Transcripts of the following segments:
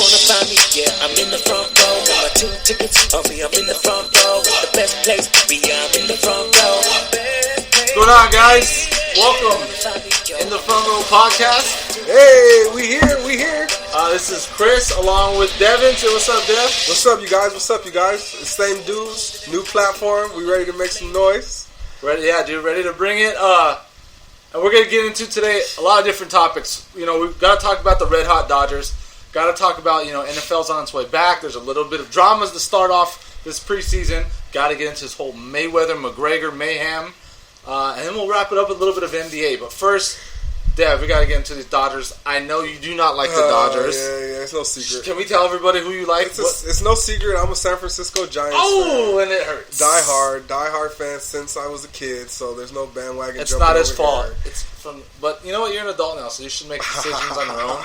wanna find me, yeah, I'm in the front row. Got my 2 tickets on me, I'm in the front row. The best place to be, I'm in the front row. What's going on, guys? Welcome in the Front Row Podcast. Hey, we here. This is Chris along with Devin. Say what's up, Dev? What's up, you guys? It's same dudes, new platform. We ready to make some noise? Ready? Yeah, dude. Ready to bring it. And we're gonna get into today a lot of different topics. You know, we've got to talk about the red hot Dodgers. Got to talk about, NFL's on its way back. There's a little bit of dramas to start off this preseason. Got to get into this whole Mayweather McGregor mayhem. And then we'll wrap it up with a little bit of NBA. But first, Dev, we got to get into these Dodgers. I know you do not like the Dodgers. Yeah, it's no secret. Can we tell everybody who you like? It's no secret. I'm a San Francisco Giants fan. fan. And it hurts. Die hard fan since I was a kid, so there's no bandwagon It's jumping not his over fault. here. It's from, but you know what? You're an adult now, so you should make decisions on your own.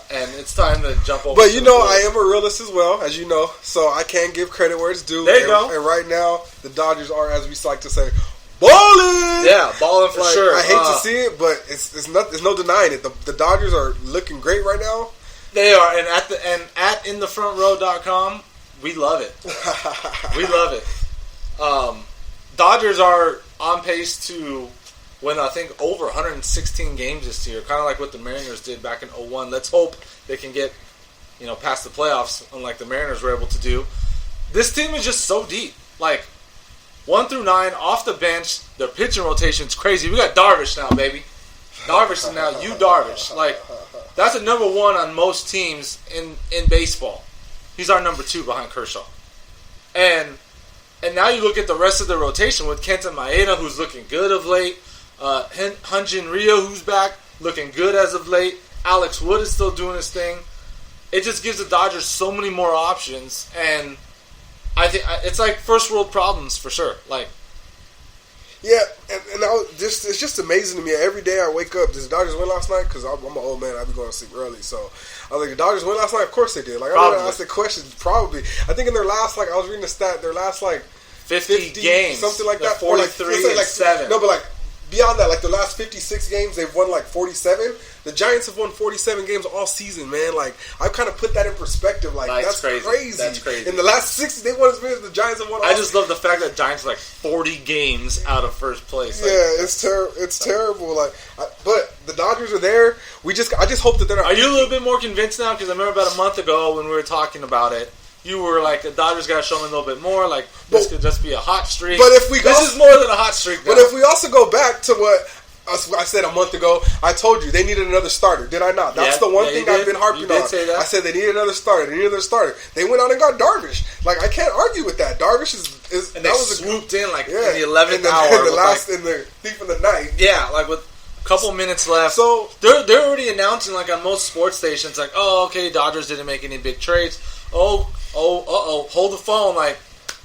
And it's time to jump over. But I am a realist as well, as you know, so I can give credit where it's due. There you go. And right now, the Dodgers are, as we like to say, balling! Yeah, balling for sure. I hate to see it, but it's no denying it. The Dodgers are looking great right now. They are, and at InTheFrontRow.com, we love it. We love it. Dodgers are on pace to win, I think, over 116 games this year, kind of like what the Mariners did back in 2001. Let's hope they can get past the playoffs, unlike the Mariners were able to do. This team is just so deep. Like, 1 through 9, off the bench, their pitching rotation's crazy. We got Darvish now, baby. Darvish is now Darvish. Like, that's a number 1 on most teams in baseball. He's our number 2 behind Kershaw. And now you look at the rest of the rotation with Kenta Maeda, who's looking good of late. Hyun-Jin Ryu, who's back, looking good as of late. Alex Wood is still doing his thing. It just gives the Dodgers so many more options, and I think it's like first world problems for sure. Like, yeah, and it's just amazing to me. Every day I wake up, did the Dodgers win last night? Because I'm an old man, I be going to sleep early. So I was like, the Dodgers win last night? Of course they did. Like, I asked the question, probably. I think in their last, I was reading the stat, their last 50 games, something like that. 43 and 7. No, but beyond that, the last 56 games, they've won 47. The Giants have won 47 games all season, man. I've kind of put that in perspective. That's crazy. That's crazy. In the last 60, they won as many as the Giants have won all I just love the fact that Giants are 40 games out of first place. It's terrible. But the Dodgers are there. I just hope that they're not. Are you a little bit more convinced now? Because I remember about a month ago when we were talking about it, you were like, the Dodgers got to show me a little bit more. This could just be a hot streak. But if this is more than a hot streak now. But if we also go back to what I said a month ago, I told you they needed another starter. Did I not? That's the one thing I've been harping on. Say that. I said they needed another starter. They went out and got Darvish. I can't argue with that. Darvish is and they swooped in in the 11th hour. In the thief of the night. Yeah, with a couple minutes left. So they're already announcing on most sports stations okay, Dodgers didn't make any big trades. Hold the phone.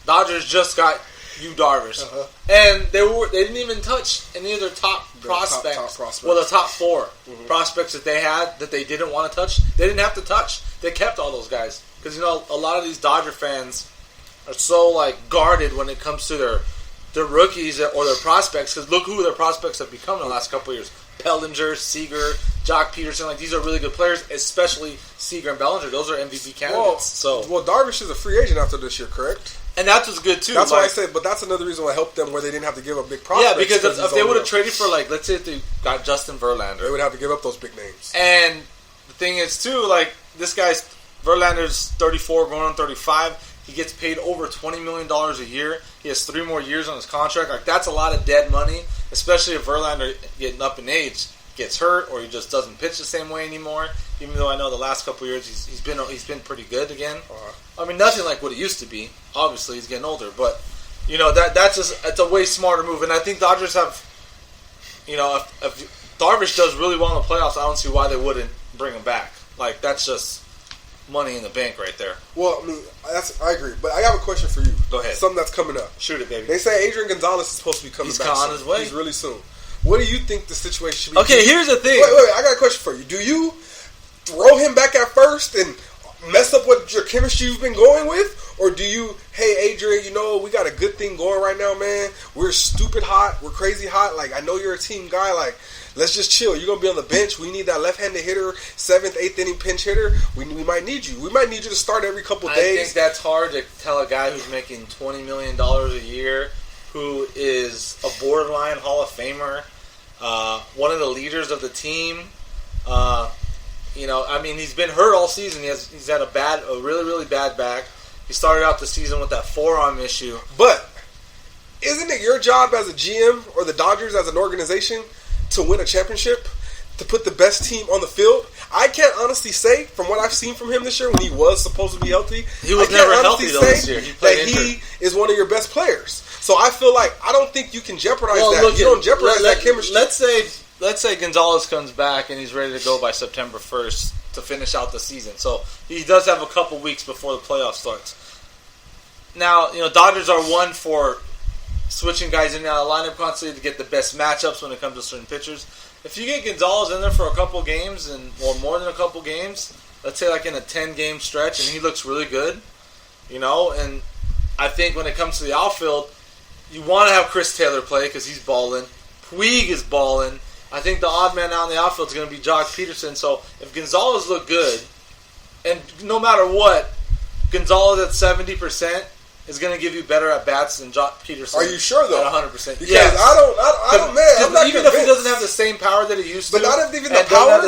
Dodgers just got Yu Darvish. Uh-huh. And they didn't even touch any of their top prospects. Top prospects. Well, the top 4 prospects that they had that they didn't want to touch, they didn't have to touch. They kept all those guys. Because, a lot of these Dodger fans are so, guarded when it comes to their rookies or their prospects. Because look who their prospects have become in the last couple of years. Bellinger, Seager, Jock Peterson. These are really good players, especially Seager and Bellinger. Those are MVP candidates. Well, Darvish is a free agent after this year, correct? And that was good, too. That's why I said, but that's another reason why I helped them where they didn't have to give up big prospects. Yeah, because if they would have traded for, let's say if they got Justin Verlander. They would have to give up those big names. And the thing is, too, this guy's, Verlander's 34, going on 35. He gets paid over $20 million a year. He has 3 more years on his contract. That's a lot of dead money, especially if Verlander, getting up in age, gets hurt or he just doesn't pitch the same way anymore. Even though I know the last couple of years he's been pretty good again. Nothing like what it used to be. Obviously, he's getting older, but it's a way smarter move. And I think Dodgers have, if Darvish does really well in the playoffs, I don't see why they wouldn't bring him back. That's just money in the bank right there. Well, I agree, but I have a question for you. Go ahead. Something that's coming up. Shoot it, baby. They say Adrian Gonzalez is supposed to be coming back. He's on his way. He's really soon. What do you think the situation should be? Okay, here's the thing. Wait, I got a question for you. Do you throw him back at first and mess up what your chemistry you've been going with? Or do you, hey, Adrian, we got a good thing going right now, man. We're stupid hot. We're crazy hot. I know you're a team guy. Let's just chill. You're gonna be on the bench. We need that left-handed hitter, 7th, 8th inning pinch hitter. We might need you. We might need you to start every couple days. I think that's hard to tell a guy who's making $20 million a year, who is a borderline Hall of Famer, one of the leaders of the team. He's been hurt all season. He's had a really, really bad back. He started out the season with that forearm issue. But isn't it your job as a GM or the Dodgers as an organization to win a championship, to put the best team on the field? I can't honestly say, from what I've seen from him this year, when he was supposed to be healthy, he was never healthy though this year. He is one of your best players. So I feel like I don't think you can jeopardize that. You don't jeopardize that chemistry. Let's say Gonzalez comes back and he's ready to go by September 1st to finish out the season. So he does have a couple weeks before the playoff starts. Now, Dodgers are one for switching guys in and out of the lineup constantly to get the best matchups when it comes to certain pitchers. If you get Gonzalez in there for a couple games, or more than a couple games, let's say like in a 10-game stretch, and he looks really good, and I think when it comes to the outfield, you want to have Chris Taylor play because he's balling. Puig is balling. I think the odd man out in the outfield is going to be Jock Peterson. So if Gonzalez look good, and no matter what, Gonzalez at 70% is going to give you better at bats than Jock Peterson. Are you sure though? At 100%. Because yes. I don't, man. I'm not even convinced. if he doesn't have the same power that he used to, but not even the power.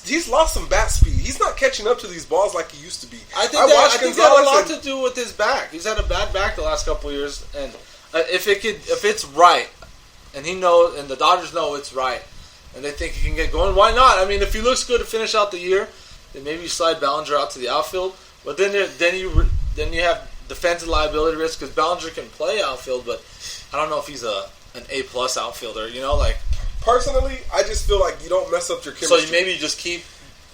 He's lost some bat speed. He's not catching up to these balls like he used to be. I think that had a lot to do with his back. He's had a bad back the last couple of years, and if it's right, and he knows, and the Dodgers know it's right, and they think he can get going, why not? I mean, if he looks good to finish out the year, then maybe you slide Bellinger out to the outfield. But then you have defensive liability risk because Bellinger can play outfield, but I don't know if he's an A+ outfielder. Personally, I just feel like you don't mess up your chemistry. So you maybe just keep.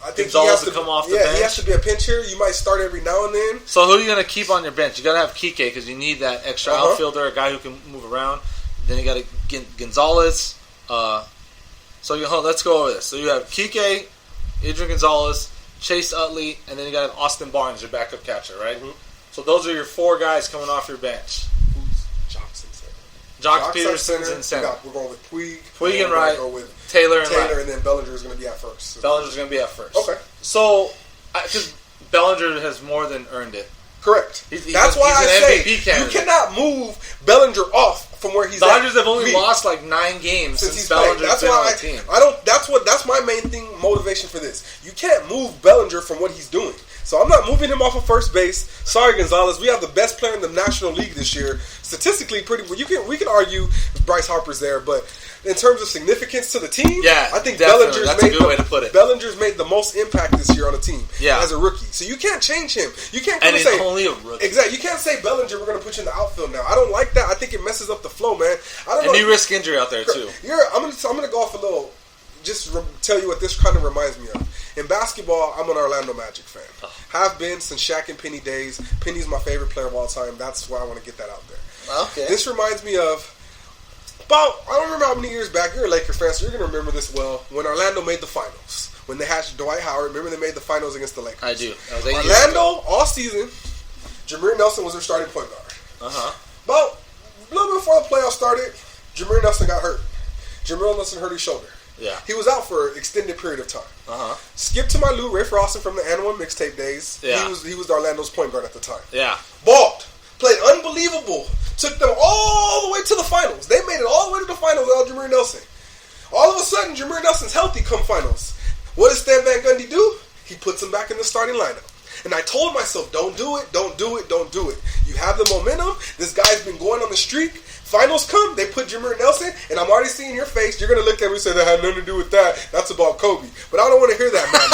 I think Gonzalez to come off the bench. Yeah, he has to be a pinch hitter. You might start every now and then. So who are you going to keep on your bench? You got to have Kike because you need that extra outfielder, a guy who can move around. Then you got to get Gonzalez. Let's go over this. So you have Kike, Adrian Gonzalez, Chase Utley, and then you got Austin Barnes, your backup catcher, right? Mm-hmm. So those are your 4 guys coming off your bench. Who's Jock's in center? Jock Peterson's in center. We're going with Puig. Puig and right. Go with Taylor and right. And then Bellinger's going to be at first. Bellinger's going to be at first. Okay. So, because Bellinger has more than earned it. Correct. That's why I say you cannot move Bellinger off from where he's at. Dodgers have only lost like 9 games since Bellinger's been on the team. That's my main thing, motivation for this. You can't move Bellinger from what he's doing. So I'm not moving him off of first base. Sorry, Gonzalez. We have the best player in the National League this year. Statistically, we can argue Bryce Harper's there, but in terms of significance to the team, I think Bellinger's Bellinger's made the most impact this year on the team as a rookie. So you can't change him. You can't and he's only a rookie. Exactly. You can't say Bellinger, we're going to put you in the outfield now. I don't like that. I think it messes up the flow, man. I don't know. And you risk injury out there too. I'm going to go off a little. Just tell you what this kind of reminds me of. In basketball, I'm an Orlando Magic fan. Have been since Shaq and Penny days. Penny's my favorite player of all time. That's why I want to get that out there. Okay. This reminds me of I don't remember how many years back. You're a Laker fan, so you're going to remember this well. When Orlando made the finals. When they had Dwight Howard. Remember they made the finals against the Lakers? I do. Orlando, all season, Jameer Nelson was their starting point guard. About a little bit before the playoffs started, Jameer Nelson got hurt. Jameer Nelson hurt his shoulder. Yeah. He was out for an extended period of time. Skip to my Lou Ray Froston from the And One mixtape days. Yeah. He was Orlando's point guard at the time. Yeah. Balled. Played unbelievable. Took them all the way to the finals. They made it all the way to the finals without Jameer Nelson. All of a sudden, Jameer Nelson's healthy come finals. What does Stan Van Gundy do? He puts him back in the starting lineup. And I told myself, don't do it, don't do it, don't do it. You have the momentum. This guy's been going on the streak. Finals come, they put Jameer Nelson, and I'm already seeing your face. You're going to look at me and say, that had nothing to do with that. That's about Kobe. But I don't want to hear that, man.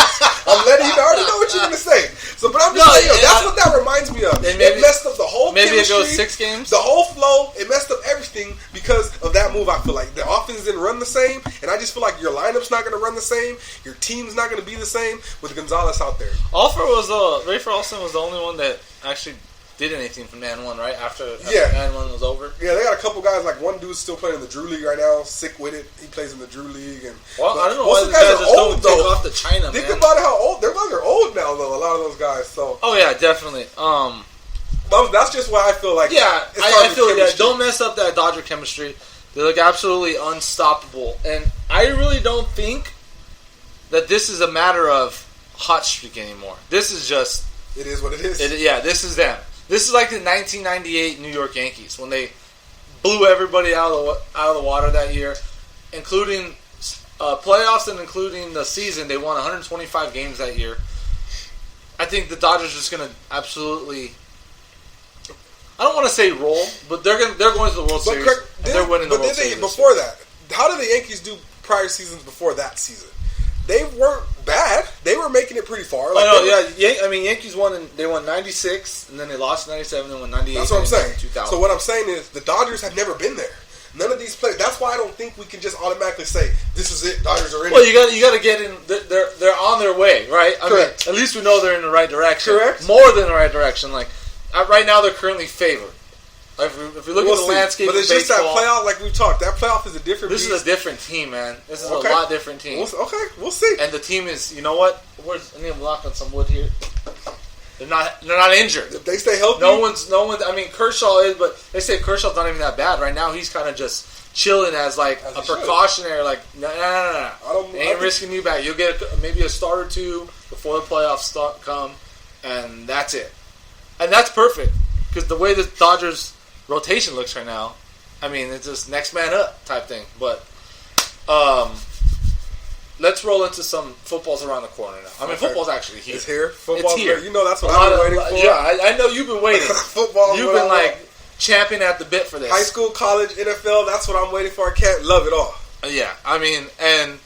I'm letting you know. I already know what you're going to say. But I'm just saying, that's what that reminds me of. It messed up the whole chemistry. Maybe it goes 6 games? The whole flow. It messed up everything because of that move, I feel like. The offense didn't run the same, and I just feel like your lineup's not going to run the same. Your team's not going to be the same with Gonzalez out there. Ray Froston was the only one that actually did anything from Man 1, right? After Man 1 was over? Yeah, they got a couple guys, like one dude's still playing in the Drew League right now, sick with it. He plays in the Drew League. I don't know why the guys just don't take off to China, Think man. about how old, they're old now, though, a lot of those guys. So. Oh, yeah, definitely. That's just why I feel like I feel don't mess up that Dodger chemistry. They look absolutely unstoppable. And I really don't think that this is a matter of hot streak anymore. This is just... It is what it is. This is them. This is like the 1998 New York Yankees when they blew everybody out of the water that year, including playoffs and including the season. They won 125 games that year. I think the Dodgers are just going to absolutely... I don't want to say roll, but they're going to the World Series. They're winning the World Series. Before that, how did the Yankees do prior seasons before that season? They weren't bad. They were making it pretty far. Yankees won. They won 96, and then they lost 97, and won 98. That's what I'm saying. 2000. So what I'm saying is the Dodgers have never been there. None of these players. That's why I don't think we can just automatically say this is it. Dodgers are in. Well, you got to get in. They're on their way, right? Correct. At least we know they're in the right direction. Correct. More than the right direction. Like right now, they're currently favored. If we look at the landscape, but it's of just baseball, that playoff. Like we talked, that playoff is a different. This beast. is a different team, man. This is a lot different team. We'll see. And the team is, you know what? I need to block on some wood here. They're not injured. If they stay healthy. No one's. I mean, Kershaw is, but they say Kershaw's not even that bad right now. He's kind of just chilling as a precautionary. Like, no. They ain't risking you back. You'll get maybe a start or two before the playoffs come, and that's it. And that's perfect because the way the Dodgers rotation looks right now, I mean, it's just next man up type thing. But let's roll into some footballs around the corner now. I mean, football's actually here. It's here. Football's here. You know that's what I've been waiting for. Yeah, I know you've been waiting. Football. You've been like champing at the bit for this. High school, college, NFL. That's what I'm waiting for. I can't love it all. Yeah, I mean, and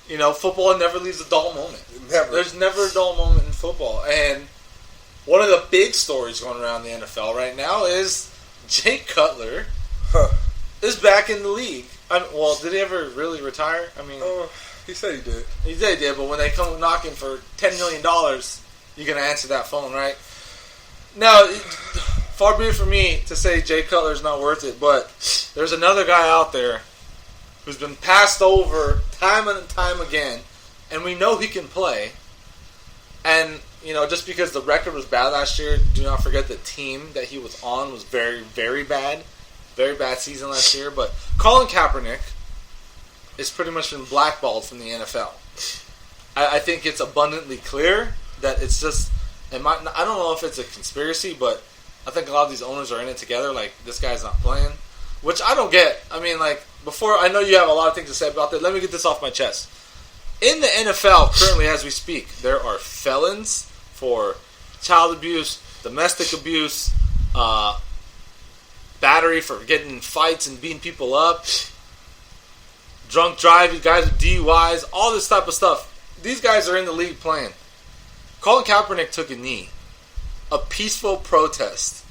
you know, football never leaves a dull moment. Never. There's never a dull moment in football. And one of the big stories going around the NFL right now is Jay Cutler is back in the league. Did he ever really retire? I mean, he said he did. He did, but when they come knocking for $10 million, you're going to answer that phone, right? Now, far be it from me to say Jay Cutler's not worth it, but there's another guy out there who's been passed over time and time again, and we know he can play. And, you know, just because the record was bad last year, do not forget the team that he was on was very, very bad. Very bad season last year. But Colin Kaepernick has pretty much been blackballed from the NFL. I think it's abundantly clear that it's just... I don't know if it's a conspiracy, but I think a lot of these owners are in it together. Like, this guy's not playing. Which I don't get. I mean, like, before... I know you have a lot of things to say about that. Let me get this off my chest. In the NFL, currently as we speak, there are felons for child abuse, domestic abuse, battery for getting in fights and beating people up, drunk driving, guys with DUIs, all this type of stuff. These guys are in the league playing. Colin Kaepernick took a knee. A peaceful protest.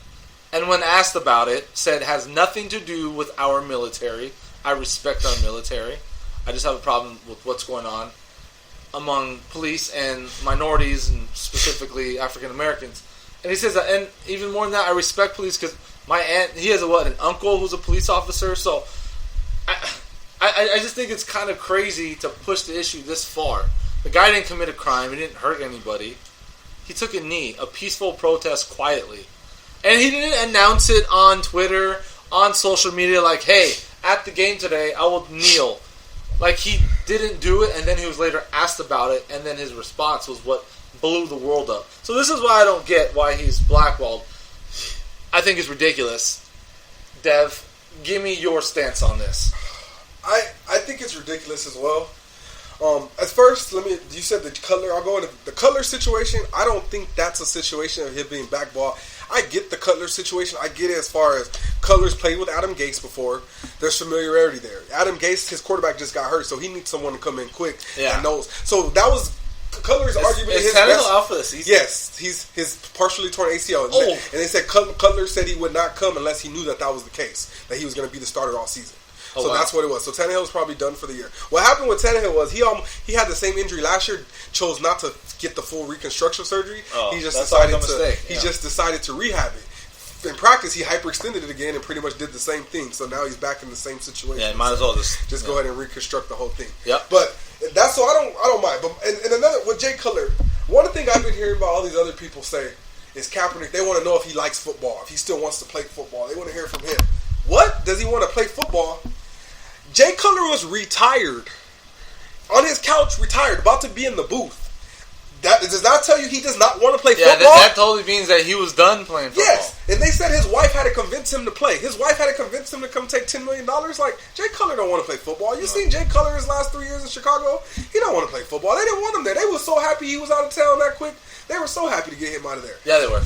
And when asked about it, said has nothing to do with our military. I respect our military. I just have a problem with what's going on among police and minorities, and specifically African Americans. And he says that, and even more than that, I respect police because my aunt, he has an uncle who's a police officer. So I just think it's kind of crazy to push the issue this far. The guy didn't commit a crime. He didn't hurt anybody. He took a knee, a peaceful protest quietly. And he didn't announce it on Twitter, on social media, like, hey, at the game today, I will kneel. Like, he didn't do it, and then he was later asked about it, and then his response was what blew the world up. So this is why I don't get why he's blackballed. I think it's ridiculous. Dev, give me your stance on this. I think it's ridiculous as well. At first, you said the Cutler, I'll go into the Cutler situation. I don't think that's a situation of him being blackballed. I get the Cutler situation. I get it as far as Cutler's played with Adam Gase before. There's familiarity there. Adam Gase, his quarterback just got hurt, so he needs someone to come in quick and knows. So that was Cutler's argument. Is Tannehill out for the season? Yes, he's his partially torn ACL. And they said Cutler said he would not come unless he knew that was the case, that he was going to be the starter all season. That's what it was. So Tannehill's probably done for the year. What happened with Tannehill was he had the same injury last year, chose not to get the full reconstruction surgery. He just decided to rehab it. In practice, he hyperextended it again and pretty much did the same thing. So now he's back in the same situation. Yeah, might as well just go ahead and reconstruct the whole thing. Yep. But that's so I don't mind. But and another with Jay Cutler, one thing I've been hearing about all these other people say is Kaepernick. They want to know if he likes football, if he still wants to play football. They want to hear from him. What does he want to play football Jay Cutler was retired. On his couch, retired, about to be in the booth. That does not tell you he does not want to play football. That totally means that he was done playing football. Yes, and they said his wife had to convince him to play. His wife had to convince him to come take $10 million. Like, Jay Cutler don't want to play football. You seen Jay Cutler his last 3 years in Chicago? He don't want to play football. They didn't want him there. They were so happy he was out of town that quick. They were so happy to get him out of there. Yeah, they were.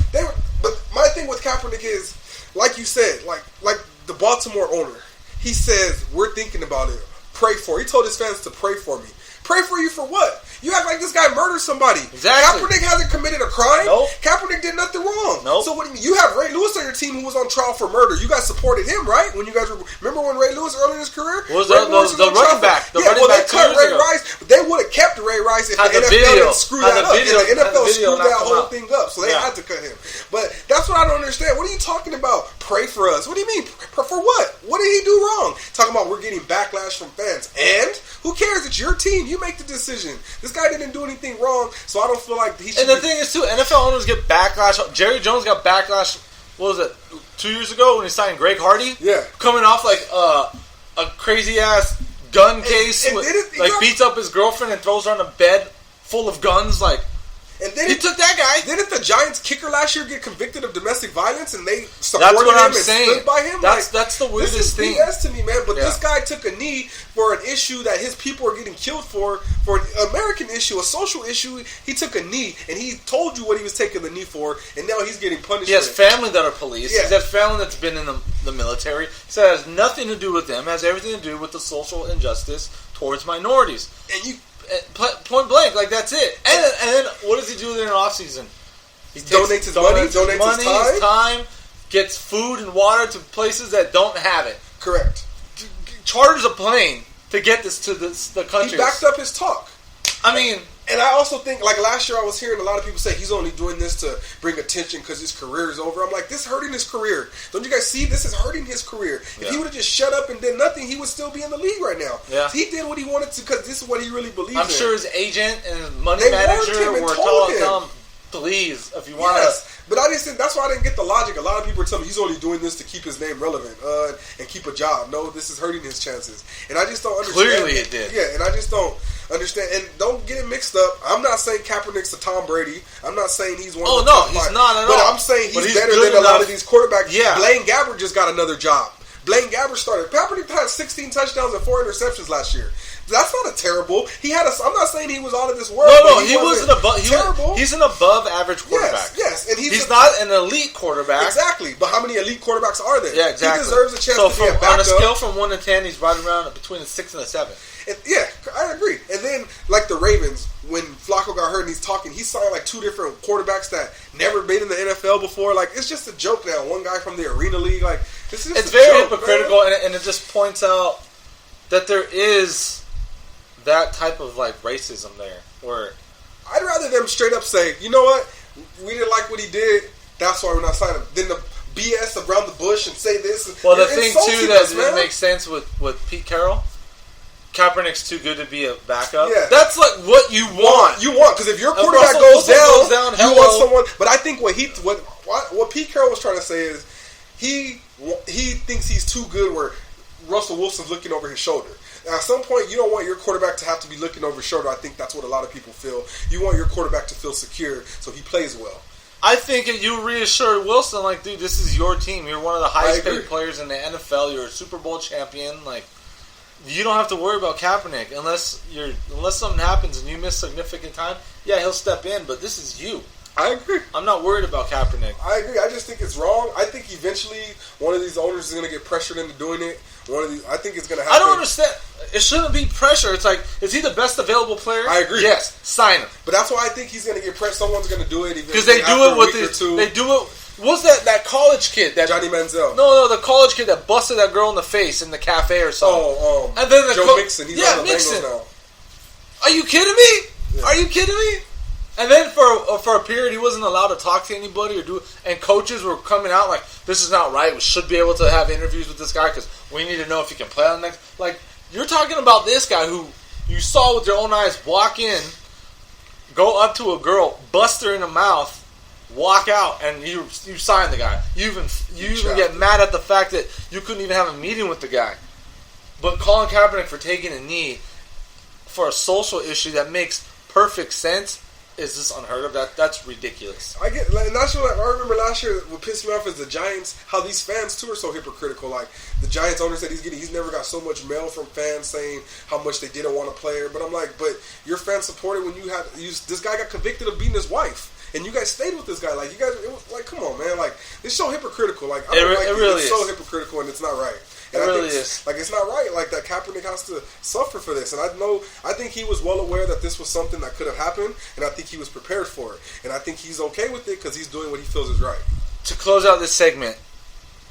But my thing with Kaepernick is, like you said, like the Baltimore owner, he says, we're thinking about it. Pray for it. He told his fans to pray for me. Pray for you for what? You act like this guy murdered somebody. Exactly. Kaepernick hasn't committed a crime. Nope. Kaepernick did nothing wrong. Nope. So what do you mean? You have Ray Lewis on your team who was on trial for murder. You guys supported him, right? When you guys remember when Ray Lewis early in his career? Was the running back? They cut Ray Rice, but they would have kept Ray Rice if the NFL didn't screw that up. And the NFL screwed that whole thing up, so they had to cut him. But that's what I don't understand. What are you talking about? Pray for us. What do you mean? For what? What did he do wrong? Talking about we're getting backlash from fans. And who cares? It's your team. You make the decision. This guy didn't do anything wrong, so I don't feel like he should. And the thing is, too, NFL owners get backlash. Jerry Jones got backlash, what was it, 2 years ago when he signed Greg Hardy? Yeah. Coming off like a crazy-ass gun case. Beats up his girlfriend and throws her on a bed full of guns. Like, and then he took that guy. Didn't the Giants kicker last year get convicted of domestic violence and they supported him and stood by him? That's the weirdest thing. This is BS to me, man. But this guy took a knee for an issue that his people are getting killed for an American issue, a social issue. He took a knee and he told you what he was taking the knee for, and now he's getting punished. He has family that are police. Yeah. He has family that's been in the military. So it has nothing to do with them. It has everything to do with the social injustice towards minorities. And you. Point blank, like that's it. And then what does he do in the off season? He donates his money, his time, gets food and water to places that don't have it. Correct. Charters a plane to get this to the country. He backed up his talk. I mean, and I also think, like last year I was hearing a lot of people say he's only doing this to bring attention because his career is over. I'm like, this is hurting his career. Don't you guys see? This is hurting his career. If he would have just shut up and did nothing, he would still be in the league right now. Yeah. He did what he wanted to because this is what he really believes in. I'm sure his agent and his money manager were telling him, please, if you want to. But I just think that's why I didn't get the logic. A lot of people are telling me he's only doing this to keep his name relevant and keep a job. No, this is hurting his chances. And I just don't understand. Clearly it did. Yeah, and I just don't understand. And don't get it mixed up. I'm not saying Kaepernick's a Tom Brady. I'm not saying he's one of the top he's five. not at all. But I'm saying he's better than a lot of these quarterbacks. Yeah. Blaine Gabbert just got another job. Blaine Gabbert started. Kaepernick had 16 touchdowns and 4 interceptions last year. That's not a terrible. He had I'm not saying he was out of this world. No, he wasn't terrible. He's an above average quarterback. Yes, and he's not an elite quarterback. Exactly, but how many elite quarterbacks are there? Yeah, exactly. He deserves a chance to be a backup. On a scale from 1 to 10, he's right around between a 6 and a 7. And, yeah, I agree. And then, like the Ravens, when Flacco got hurt and he's talking, he signed like 2 different quarterbacks that never been in the NFL before. Like, it's just a joke now. One guy from the Arena League, like it's very hypocritical, and it just points out that there is that type of like racism there. Where I'd rather them straight up say, you know what, we didn't like what he did, that's why we're not signing him. Then the BS around the bush and say this. Well, the thing too that makes sense with Pete Carroll, Kaepernick's too good to be a backup. Yeah. That's like what you want. You want, because if your quarterback goes down, you want someone. But I think what Pete Carroll was trying to say is he thinks he's too good where Russell Wilson's looking over his shoulder. Now, at some point, you don't want your quarterback to have to be looking over his shoulder. I think that's what a lot of people feel. You want your quarterback to feel secure so he plays well. I think you reassured Wilson, like, dude, this is your team. You're one of the highest paid players in the NFL. You're a Super Bowl champion. Like, you don't have to worry about Kaepernick unless something happens and you miss significant time. Yeah, he'll step in, but this is you. I agree. I'm not worried about Kaepernick. I agree. I just think it's wrong. I think eventually one of these owners is going to get pressured into doing it. I think it's going to happen. I don't understand. It shouldn't be pressure. It's like, is he the best available player? I agree. Yes, sign him. But that's why I think he's going to get pressed. Someone's going to do it because they do it with They do it. What's that college kid? That Johnny Manziel. No, the college kid that busted that girl in the face in the cafe or something. And then Joe Mixon. He's on the Mixon. Bengals now. Are you kidding me? Yeah. Are you kidding me? And then for a period, he wasn't allowed to talk to anybody and coaches were coming out like, this is not right. We should be able to have interviews with this guy because we need to know if he can play on the next. Like, you're talking about this guy who you saw with your own eyes walk in, go up to a girl, bust her in the mouth, walk out, and you sign the guy. You even get mad at the fact that you couldn't even have a meeting with the guy. But Colin Kaepernick for taking a knee for a social issue that makes perfect sense is just unheard of. That's ridiculous. I get, and that's what I remember last year. What pissed me off is the Giants. How these fans too are so hypocritical. Like the Giants owner said he's never got so much mail from fans saying how much they didn't want a player. But I'm like, but your fans supported when this guy got convicted of beating his wife. And you guys stayed with this guy. Like, you guys, it was like, come on, man. Like, it's so hypocritical. Like, it really is. So hypocritical, and it's not right. And it I really think, is. Like, it's not right. Like, that Kaepernick has to suffer for this. And I think he was well aware that this was something that could have happened, and I think he was prepared for it. And I think he's okay with it because he's doing what he feels is right. To close out this segment,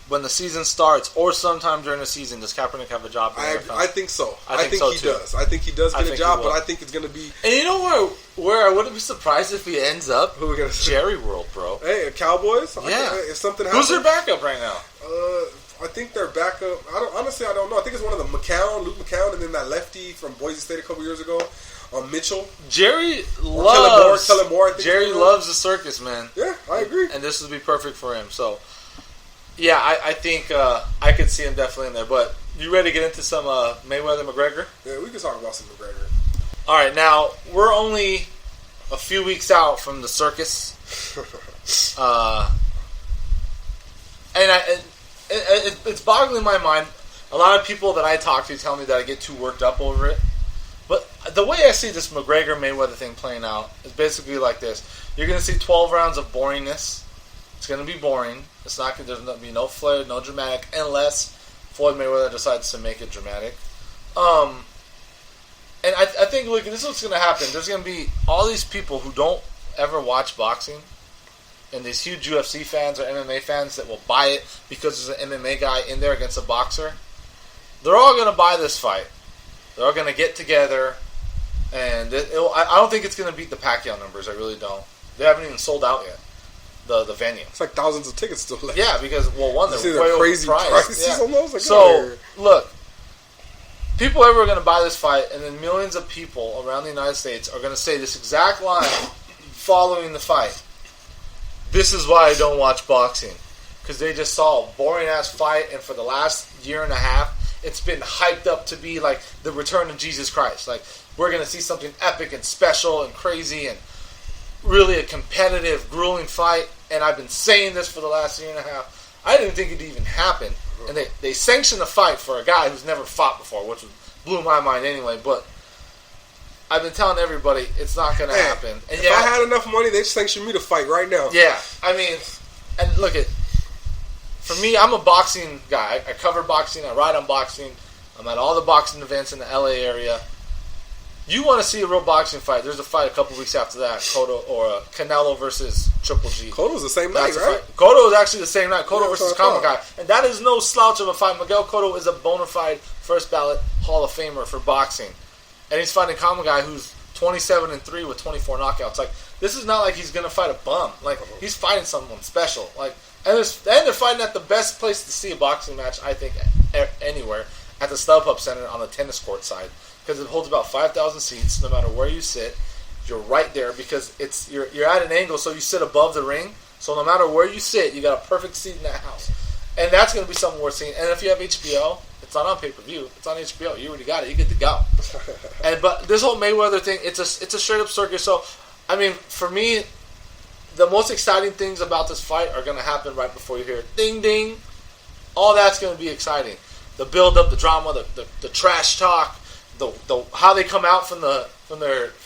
when the season starts, or sometime during the season, does Kaepernick have a job? I think so. I think so he too. does. I think he does get a job, but I think it's going to be... And you know where I wouldn't be surprised if he ends up? Who are we going to say? Jerry World, bro. Hey, Cowboys? Yeah. If something happens... Who's their backup right now? I think their backup... I don't know. I think it's one of the Luke McCown, and then that lefty from Boise State a couple years ago, Mitchell. Jerry loves... Kellen Moore, I think Jerry loves the circus, man. Yeah, I agree. And this would be perfect for him, so... Yeah, I think I could see him definitely in there. But you ready to get into some Mayweather-McGregor? Yeah, we can talk about some McGregor. All right, now, we're only a few weeks out from the circus. It's boggling my mind. A lot of people that I talk to tell me that I get too worked up over it. But the way I see this McGregor-Mayweather thing playing out is basically like this. You're going to see 12 rounds of boringness. It's going to be boring. There's going to be no flair, no dramatic, unless Floyd Mayweather decides to make it dramatic. And I think, look, this is what's going to happen. There's going to be all these people who don't ever watch boxing, and these huge UFC fans or MMA fans that will buy it because there's an MMA guy in there against a boxer. They're all going to buy this fight. They're all going to get together, and I don't think it's going to beat the Pacquiao numbers. I really don't. They haven't even sold out yet. The venue. It's like thousands of tickets still left. Yeah, because one, they're way crazy overpriced. prices Yeah. almost. Like, so look, people ever are going to buy this fight, and then millions of people around the United States are going to say this exact line following the fight. This is why I don't watch boxing, because they just saw a boring ass fight, and for the last year and a half, it's been hyped up to be like the return of Jesus Christ. Like, we're going to see something epic and special and crazy and really a competitive, grueling fight, and I've been saying this for the last year and a half. I didn't think it'd even happen. And they sanctioned a fight for a guy who's never fought before, which blew my mind anyway, but I've been telling everybody it's not going to happen. And if I had enough money, they'd sanction me to fight right now. Yeah, I mean, and look for me, I'm a boxing guy. I cover boxing, I ride on boxing, I'm at all the boxing events in the LA area. You want to see a real boxing fight? There's a fight a couple weeks after that, Canelo versus Triple G. Cotto's the same night, right? Cotto is actually the same night. Cotto versus Kamagai. And that is no slouch of a fight. Miguel Cotto is a bona fide first ballot Hall of Famer for boxing. And he's fighting Kamagai, who's 27-3 with 24 knockouts. Like, this is not like he's going to fight a bum. Like, he's fighting someone special. Like, and they're fighting at the best place to see a boxing match, I think, anywhere, at the StubHub Center on the tennis court side. Because it holds about 5,000 seats. No matter where you sit, you're right there because you're at an angle, so you sit above the ring. So no matter where you sit, you got a perfect seat in that house, and that's going to be something worth seeing. And if you have HBO, it's not on pay-per-view. It's on HBO. You already got it. You get to go. But this whole Mayweather thing, it's a straight up circus. So, I mean, for me, the most exciting things about this fight are going to happen right before you hear it. Ding ding. All that's going to be exciting. The build up, the drama, the trash talk. The how they come out from the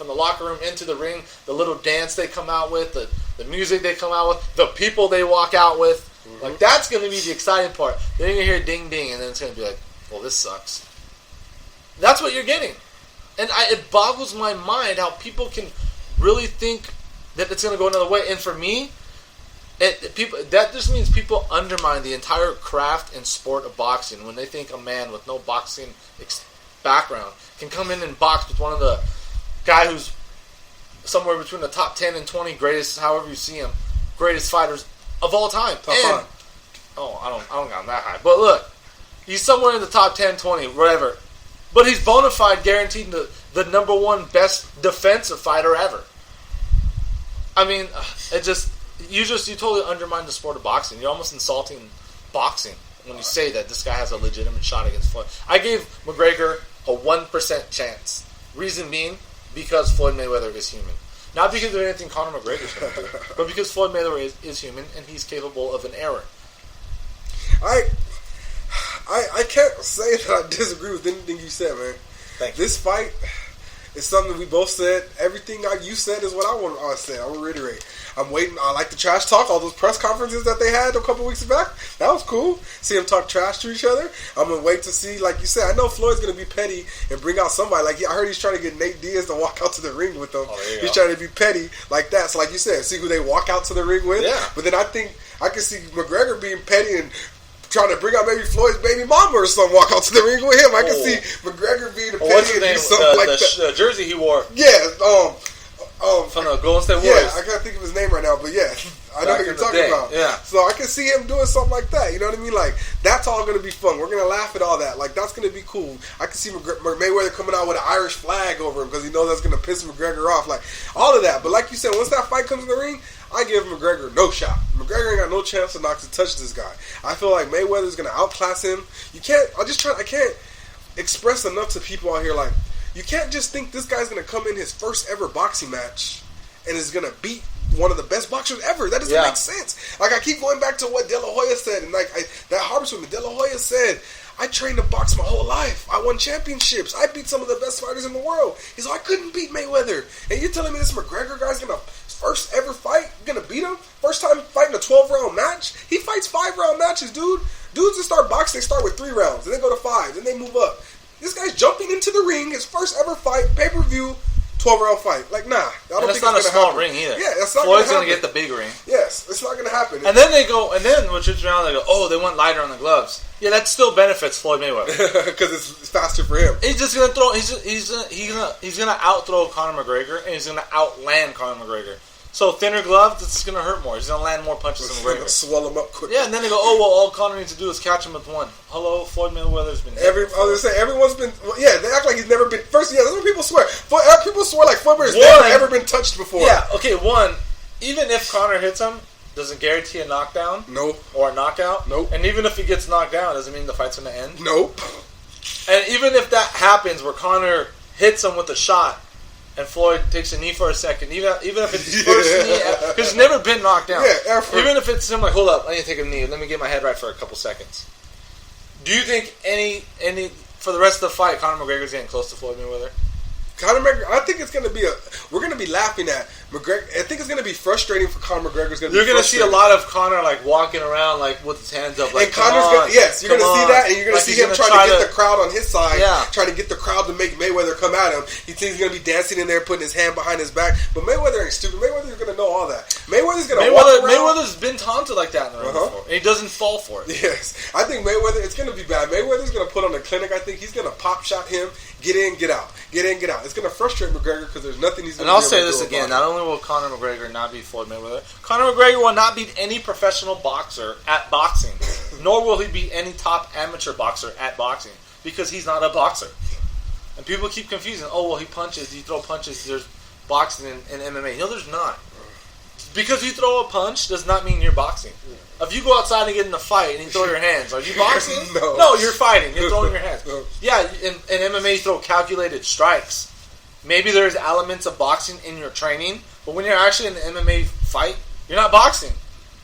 locker room into the ring, the little dance they come out with, the music they come out with, the people they walk out with, like that's going to be the exciting part. Then you're going to hear ding ding, and then it's going to be like, well, this sucks. That's what you're getting, and it boggles my mind how people can really think that it's going to go another way. And for me, that just means people undermine the entire craft and sport of boxing when they think a man with no boxing background can come in and box with one of the guy who's somewhere between the top 10 and 20 greatest, however you see him, greatest fighters of all time. I don't got him that high. But look, he's somewhere in the top 10, 20, whatever. But he's bona fide guaranteed the number one best defensive fighter ever. I mean, you totally undermine the sport of boxing. You're almost insulting boxing. when you say that this guy has a legitimate shot against Floyd. I gave McGregor a 1% chance. Reason being, because Floyd Mayweather is human. Not because of anything Conor McGregor's going to do, but because Floyd Mayweather is human and he's capable of an error. I can't say that I disagree with anything you said, man. Thank you. This fight is something we both said. Everything you said is what I said. I will reiterate. I'm waiting. I like the trash talk. All those press conferences that they had a couple weeks back. That was cool. See them talk trash to each other. I'm going to wait to see, like you said, I know Floyd's going to be petty and bring out somebody. Like I heard he's trying to get Nate Diaz to walk out to the ring with him. He's trying to be petty like that. So like you said, see who they walk out to the ring with. Yeah. But then I think I can see McGregor being petty and trying to bring out maybe Floyd's baby mama or something, walk out to the ring with him. I can see McGregor being a petty and do something like that. The jersey he wore. Yeah, from the Golden State Warriors. Yeah, I can't think of his name right now, but yeah, I know what you're talking about. Yeah. So I can see him doing something like that. You know what I mean? Like, that's all going to be fun. We're going to laugh at all that. Like, that's going to be cool. I can see Mayweather coming out with an Irish flag over him because he knows that's going to piss McGregor off. Like, all of that. But like you said, once that fight comes in the ring, I give McGregor no shot. McGregor ain't got no chance to touch this guy. I feel like Mayweather's going to outclass him. I can't express enough to people out here, like, you can't just think this guy's going to come in his first ever boxing match and is going to beat one of the best boxers ever. That doesn't make sense. Like, I keep going back to what De La Hoya said, and like that harbors with me. De La Hoya said, I trained to box my whole life. I won championships. I beat some of the best fighters in the world. He's like, I couldn't beat Mayweather. And you're telling me this McGregor guy's going to, first ever fight, going to beat him? First time fighting a 12-round match? He fights 5-round matches, dude. Dudes that start boxing, they start with 3 rounds, and then go to 5, then they move up. This guy's jumping into the ring, his first ever fight, pay-per-view, 12-round fight. Like, nah. I don't think it's not a small happen. ring either. Yeah, that's not Floyd's going to get the big ring. Yes, it's not going to happen. And then when trips around, they go, oh, they went lighter on the gloves. Yeah, that still benefits Floyd Mayweather because it's faster for him. He's just gonna throw. He's gonna outthrow Conor McGregor, and he's gonna outland Conor McGregor. So thinner glove, this is gonna hurt more. He's gonna land more punches than McGregor. Swell him up quicker. Yeah, and then they go, oh well, all Conor needs to do is catch him with one. Hello, Floyd Mayweather's been. Everyone's been. Well, yeah, they act like he's never been. First, yeah, that's what people swear. People swear like Floyd Mayweather's never been touched before. Yeah, okay. One, even if Conor hits him, doesn't guarantee a knockdown. Nope. Or a knockout. Nope. And even if he gets knocked down, doesn't mean the fight's gonna end. Nope. And even if that happens, where Conor hits him with a shot, and Floyd takes a knee for a second, even if it's his first knee, because he's never been knocked down. Yeah, even if it's him, like, hold up, I need to take a knee. Let me get my head right for a couple seconds. Do you think any for the rest of the fight, Conor McGregor's getting close to Floyd Mayweather? Conor McGregor, I think it's going to be we're going to be laughing at McGregor. I think it's going to be frustrating for Conor McGregor. You're going to see a lot of Conor like walking around like with his hands up, like, and Conor's going to, yes, you're going to see that, and you're going to see him trying to get the crowd on his side, trying to get the crowd to make Mayweather come at him. He thinks he's going to be dancing in there, putting his hand behind his back, but Mayweather ain't stupid. Mayweather's going to know all that. Mayweather's going to walk around. Mayweather's been taunted like that in the ring before, and he doesn't fall for it. Yes, I think Mayweather. It's going to be bad. Mayweather's going to put on a clinic. I think he's going to pop shot him. Get in, get out. Get in, get out. It's going to frustrate McGregor because there's nothing he's going to do. And I'll say this again. Not only will Conor McGregor not beat Floyd Mayweather, Conor McGregor will not beat any professional boxer at boxing. Nor will he beat any top amateur boxer at boxing. Because he's not a boxer. And people keep confusing. Oh, well, he punches. You throw punches. There's boxing and MMA. No, there's not. Because you throw a punch does not mean you're boxing. If you go outside and get in a fight and you throw your hands, are you boxing? No, you're fighting. You're throwing your hands. Yeah, in MMA you throw calculated strikes. Maybe there's elements of boxing in your training, but when you're actually in an MMA fight, you're not boxing.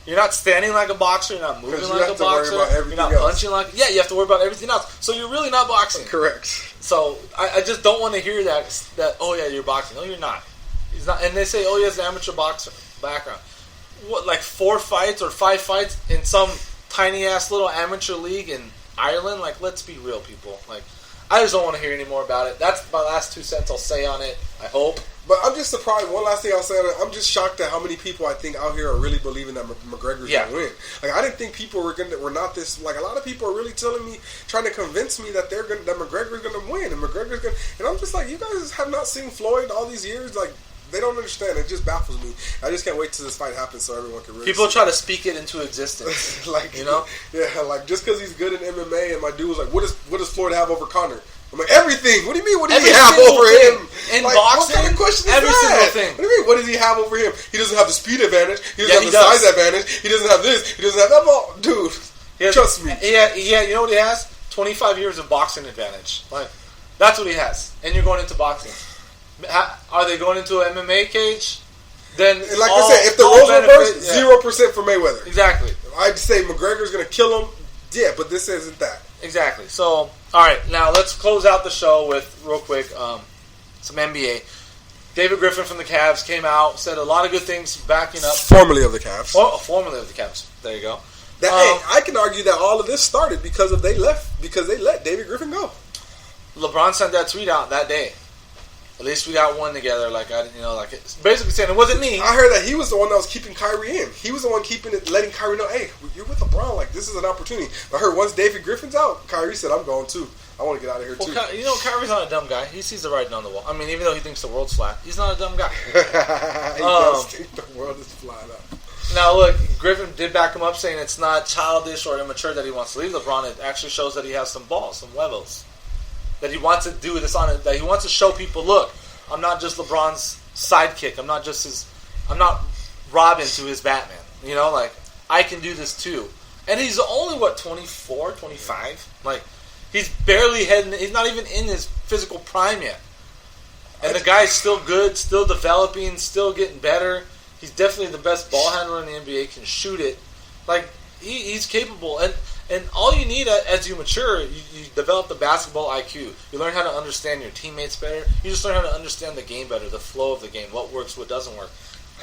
You're not standing like a boxer. You're not moving like a boxer. You're not punching like... Yeah, you have to worry about everything else. So you're really not boxing. Correct. So I just don't want to hear that, oh yeah, you're boxing. No, you're not. He's not. And they say, oh, he has an amateur boxer background. What, like 4 fights or 5 fights in some tiny ass little amateur league in Ireland? Like, let's be real, people. Like, I just don't want to hear any more about it. That's my last 2 cents I'll say on it. I hope. But I'm just surprised. One last thing I'll say on it. I'm just shocked at how many people I think out here are really believing that McGregor's going to win. Like, I didn't think people were not this. Like, a lot of people are really telling me, trying to convince me that that McGregor's going to win and McGregor's going. And I'm just like, you guys have not seen Floyd all these years. Like, they don't understand. It just baffles me. I just can't wait till this fight happens so everyone can really people try to speak it into existence. Like, you know? Yeah, like, just because he's good in MMA and my dude was like, what does Floyd have over Conor? I'm like, everything. What do you mean? What does he have over him? In like, boxing, what kind of question is every that? single thing. What do you mean? What does he have over him? He doesn't have the speed advantage. He doesn't have the size advantage. He doesn't have this. He doesn't have that. Dude. Trust me. Yeah, you know what he has? 25 years of boxing advantage. Like, that's what he has. And you're going into boxing. Are they going into an MMA cage? Then, and like I said, if the roles reverse, 0% for Mayweather. Exactly. I'd say McGregor's going to kill him. Yeah, but this isn't that. Exactly. So, all right, now let's close out the show with, real quick, some NBA. David Griffin from the Cavs came out, said a lot of good things backing up. Formerly of the Cavs. Oh, formerly of the Cavs. There you go. Hey, I can argue that all of this started because they let David Griffin go. LeBron sent that tweet out that day. At least we got one together. It's basically saying it wasn't me. I heard that he was the one that was keeping Kyrie in. He was the one letting Kyrie know, hey, you're with LeBron. Like, this is an opportunity. I heard once David Griffin's out, Kyrie said, I'm going too. I want to get out of here too. Kyrie's not a dumb guy. He sees the writing on the wall. I mean, even though he thinks the world's flat, he's not a dumb guy. He does think the world is flat up. Now, look, Griffin did back him up, saying it's not childish or immature that he wants to leave LeBron. It actually shows that he has some balls, some huevos. That he wants to do this on it. That he wants to show people, look, I'm not just LeBron's sidekick. I'm not Robin to his Batman. You know, like, I can do this too. And he's only, 24, 25? Like, he's barely he's not even in his physical prime yet. And the guy's still good, still developing, still getting better. He's definitely the best ball handler in the NBA, can shoot it. Like, he's capable. And all you need as you mature, you develop the basketball IQ. You learn how to understand your teammates better. You just learn how to understand the game better, the flow of the game, what works, what doesn't work.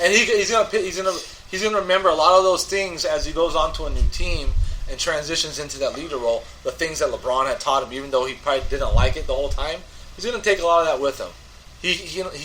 And he's gonna remember a lot of those things as he goes on to a new team and transitions into that leader role. The things that LeBron had taught him, even though he probably didn't like it the whole time, he's gonna take a lot of that with him. He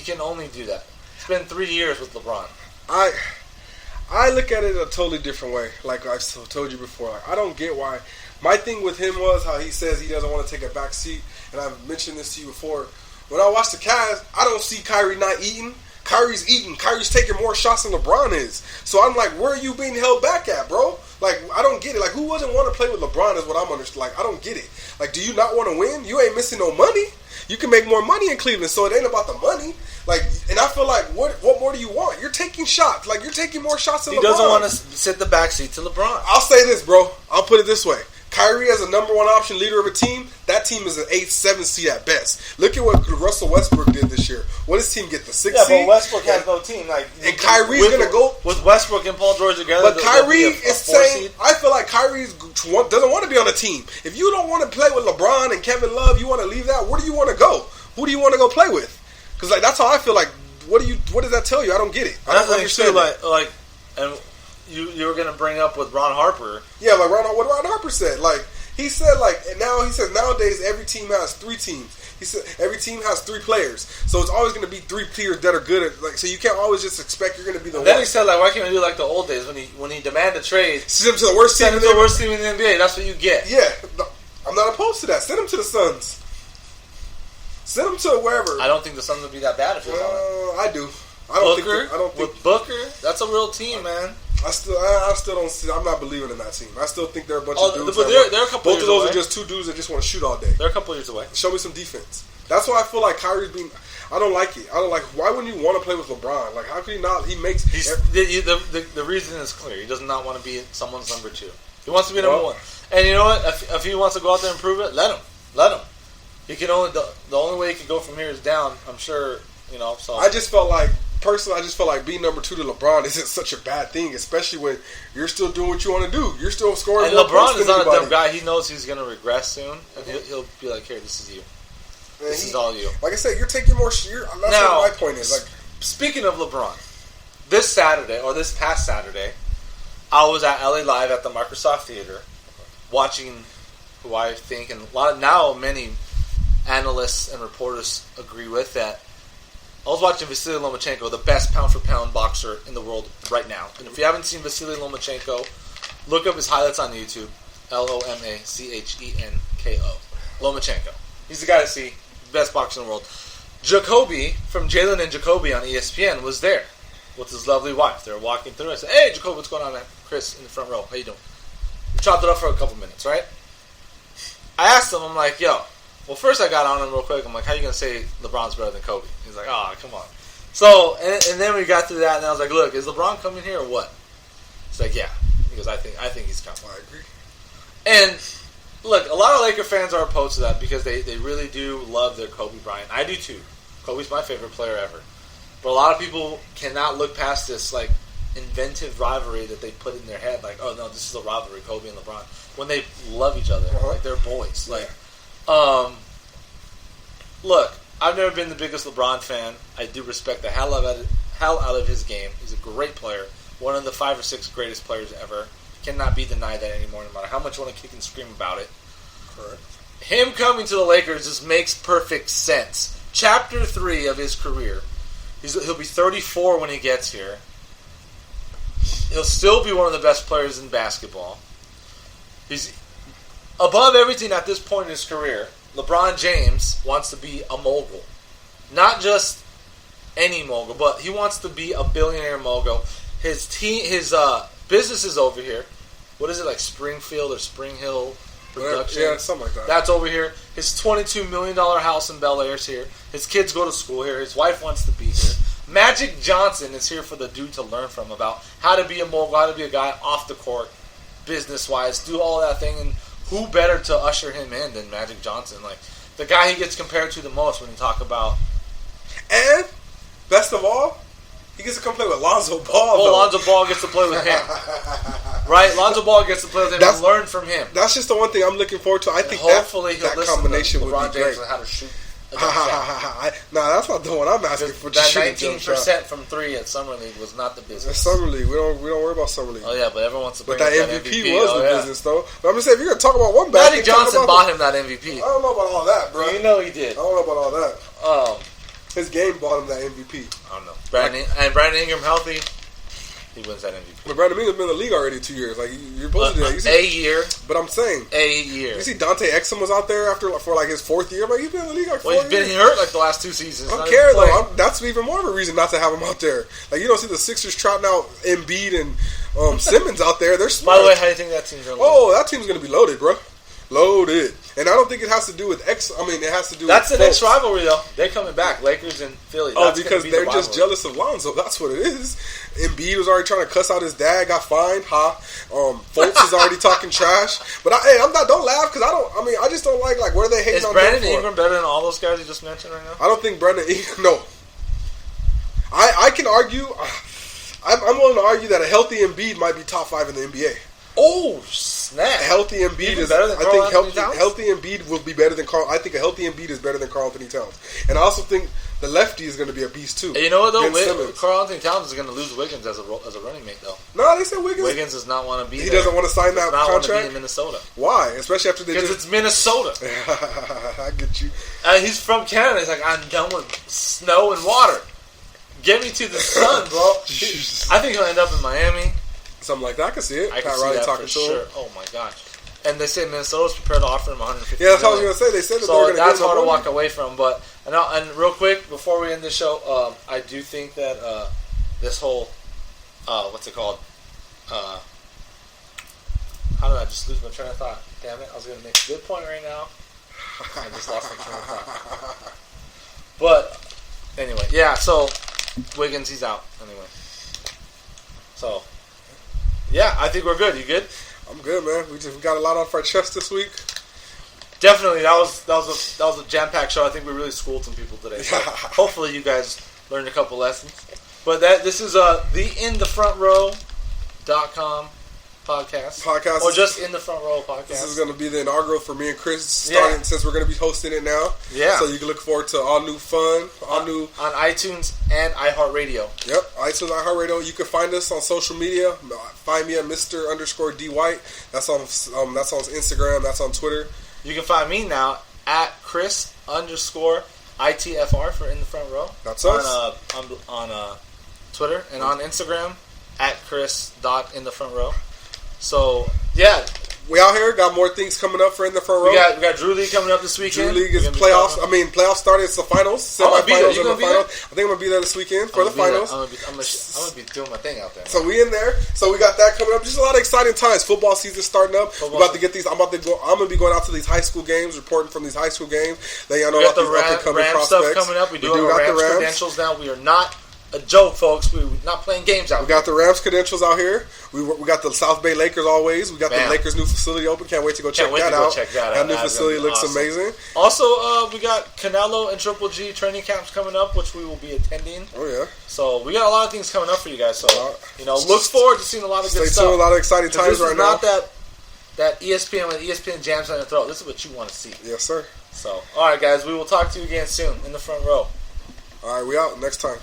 can only do that. It's been 3 years with LeBron. I look at it a totally different way. Like I've told you before, like, I don't get why. My thing with him was how he says he doesn't want to take a back seat, and I've mentioned this to you before. When I watch the Cavs, I don't see Kyrie not eating. Kyrie's eating. Kyrie's taking more shots than LeBron is. So I'm like, where are you being held back at, bro? Like, I don't get it. Like, who wouldn't want to play with LeBron is what I'm understanding. Like, I don't get it. Like, do you not want to win? You ain't missing no money. You can make more money in Cleveland, so it ain't about the money. Like, and I feel like, what more do you want? You're taking shots. Like, you're taking more shots than LeBron. He doesn't want to sit the backseat to LeBron. I'll say this, bro. I'll put it this way. Kyrie as a number one option leader of a team, that team is an 8th, 7th seed at best. Look at what Russell Westbrook did this year. What does his team get? The 6th seed? Yeah, but Westbrook has no team. Like, and Kyrie's going to go... With Westbrook and Paul George together... But Kyrie is saying... I feel like Kyrie doesn't want to be on a team. If you don't want to play with LeBron and Kevin Love, you want to leave that, where do you want to go? Who do you want to go play with? Because like, that's how I feel like... What does that tell you? I don't get it. I don't understand it. And you were going to bring up with Ron Harper. Yeah, like what Ron Harper said. Like, he said, nowadays every team has 3 teams. He said every team has 3 players. So it's always going to be 3 players that are good at, like, so you can't always just expect you're going to be the one. Then he said, like, why can't we do like the old days when he demanded trade? Send him to the worst team in the NBA. That's what you get. Yeah. I'm not opposed to that. Send him to the Suns. Send him to wherever. I don't think the Suns would be that bad if he was on it. I do. I don't think with Booker, that's a real team, man. I still don't see. I'm not believing in that team. I still think they're a bunch of dudes. But they're a couple. Both of those are just 2 dudes that just want to shoot all day. They're a couple years away. Show me some defense. That's why I feel like Kyrie's being. I don't like it. Why wouldn't you want to play with LeBron? Like, how could he not? He makes. The reason is clear. He does not want to be someone's number 2. He wants to be number 1. And you know what? If he wants to go out there and prove it, let him. He can only the only way he can go from here is down. I'm sure, you know. So I just felt like being number 2 to LeBron isn't such a bad thing, especially when you're still doing what you want to do. You're still scoring. And LeBron is not a dumb guy. He knows he's going to regress soon, and he'll be like, "Here, this is you. This is all you." Like I said, you're taking more. That's what my point is. Like, speaking of LeBron, this past Saturday, I was at LA Live at the Microsoft Theater, watching who I think and many analysts and reporters agree with that. I was watching Vasily Lomachenko, the best pound-for-pound boxer in the world right now. And if you haven't seen Vasily Lomachenko, look up his highlights on YouTube. Lomachenko. Lomachenko. He's the guy to see. Best boxer in the world. Jacoby, from Jalen and Jacoby on ESPN, was there with his lovely wife. They were walking through. I said, "Hey, Jacoby, what's going on, man? Chris in the front row. How you doing?" We chopped it up for a couple minutes, right? I asked him, I'm like, "Yo." Well, first I got on him real quick. I'm like, "How you going to say LeBron's better than Kobe?" He's like, "Oh, come on." So, and then we got through that, and I was like, "Look, is LeBron coming here or what?" He's like, "Yeah." He goes, I think he's coming. I agree. And look, a lot of Laker fans are opposed to that because they really do love their Kobe Bryant. I do too. Kobe's my favorite player ever. But a lot of people cannot look past this like inventive rivalry that they put in their head. Like, oh no, this is a rivalry, Kobe and LeBron. When they love each other, like they're boys. Like, look, I've never been the biggest LeBron fan. I do respect the hell out of his game. He's a great player. One of the 5 or 6 greatest players ever. Cannot be denied that anymore, no matter how much you want to kick and scream about it. Correct. Him coming to the Lakers just makes perfect sense. Chapter 3 of his career. He'll be 34 when he gets here. He'll still be one of the best players in basketball. He's above everything at this point in his career. LeBron James wants to be a mogul. Not just any mogul, but he wants to be a billionaire mogul. His business is over here. What is it, like Springfield or Spring Hill Productions? Yeah, something like that. That's over here. His $22 million house in Bel Air is here. His kids go to school here. His wife wants to be here. Magic Johnson is here for the dude to learn from about how to be a mogul, how to be a guy off the court, business-wise, do all that thing. And who better to usher him in than Magic Johnson? Like, the guy he gets compared to the most when you talk about... And, best of all, he gets to come play with Lonzo Ball. Oh, Lonzo Ball gets to play with him. Right? Lonzo Ball gets to play with him and learn from him. That's just the one thing I'm looking forward to. I think hopefully that combination would be great. How to shoot a Nah, that's not the one I'm asking for. That 19% from 3 at Summer League was not the business. Summer League, we don't worry about Summer League. Oh yeah, but everyone wants to bring up that MVP was the business though. But I'm just saying, if you're gonna talk about one Magic Johnson bought him that MVP. I don't know about all that, bro. You know he did. I don't know about all that. His game bought him that MVP. I don't know. Brandon Ingram healthy, he wins that MVP. But Brandon Ingram's been in the league already 2 years. Like, you're supposed to do that. A year. But I'm saying, a year. You see Dante Exum was out there for his 4th year. Like, he's been in the league like 4 years. Well, he's been hurt like the last 2 seasons. I don't care though. That's even more of a reason not to have him out there. Like, you don't see the Sixers trotting out Embiid and Simmons out there. They're smart. By the way, how do you think that team's going to load? That team's going to be loaded, bro. Loaded. And I don't think it has to do with it has to do That's with the next rivalry, though. They're coming back. Lakers and Philly. That's because they're just jealous of Lonzo. That's what it is. Embiid was already trying to cuss out his dad, got fined. Fultz is already talking trash. But I'm not. Don't laugh because I just don't like what are they hating on. Is Brandon Ingram better than all those guys you just mentioned right now? I don't think Brandon Ingram. No. I can argue. I'm willing to argue that a healthy Embiid might be top 5 in the NBA. Oh snap! Healthy Embiid is better than Carl Anthony Towns? Healthy Embiid will be better than Carl. I think a healthy Embiid is better than Carl Anthony Towns, and I also think the lefty is going to be a beast too. And you know what though? Carl Anthony Towns is going to lose Wiggins as a running mate though. No, they said Wiggins does not want to be. He doesn't want to sign that contract. Want to be in Minnesota. Why? Especially after because it's Minnesota. I get you. He's from Canada. He's like, I'm done with snow and water. Get me to the sun, bro. I think he'll end up in Miami. Something like that. I can see it. I can see that for sure. Oh my gosh! And they say Minnesota's prepared to offer him $150 million. Yeah, that's what I was going to say. They said that they were going to. So that's hard to walk away from. But and real quick before we end the show, I do think that this whole what's it called? How did I just lose my train of thought? Damn it! I was going to make a good point right now. I just lost my train of thought. But anyway, yeah. So Wiggins, he's out anyway. So. Yeah, I think we're good. You good? I'm good, man. We got a lot off our chest this week. Definitely, that was a jam-packed show. I think we really schooled some people today. So hopefully, you guys learned a couple lessons. But this is the InTheFrontRow.com podcast, or just In the Front Row podcast. This is going to be the inaugural for me and Chris, starting since we're going to be hosting it now. Yeah. So you can look forward to all new fun, new on iTunes and iHeartRadio. Yep, iTunes, iHeartRadio. You can find us on social media. Find me at Mr. _D White. That's on Instagram. That's on Twitter. You can find me now at Chris _ITFR for In the Front Row. That's us on Twitter and on Instagram at Chris.InTheFrontRow. So, yeah. We out here. Got more things coming up for In the Front Row. We got Drew League coming up this weekend. Drew League is playoffs. Playoffs started. It's the finals. Semi-finals and the finals. I think I'm going to be there this weekend for the finals. I'm going to be doing my thing out there. So we in there. So we got that coming up. Just a lot of exciting times. Football season starting up. We're about to get these. I'm going to be going out to these high school games, reporting from these high school games. Then y'all know about these up-and-coming prospects. Stuff coming up. We do have Rams credentials now. We are not a joke, folks. We're not playing games out. We got the Rams credentials out here. We got the South Bay Lakers always. We got the Lakers new facility open. Can't wait to go check that out. That new facility looks amazing. Also, we got Canelo and Triple G training camps coming up, which we will be attending. Oh yeah. So we got a lot of things coming up for you guys. So look forward to seeing a lot of good stuff. Stay tuned. A lot of exciting times right now. This is not that ESPN when ESPN jams on your throat. This is what you want to see. Yes, sir. So, all right, guys. We will talk to you again soon in the front row. All right, we out next time.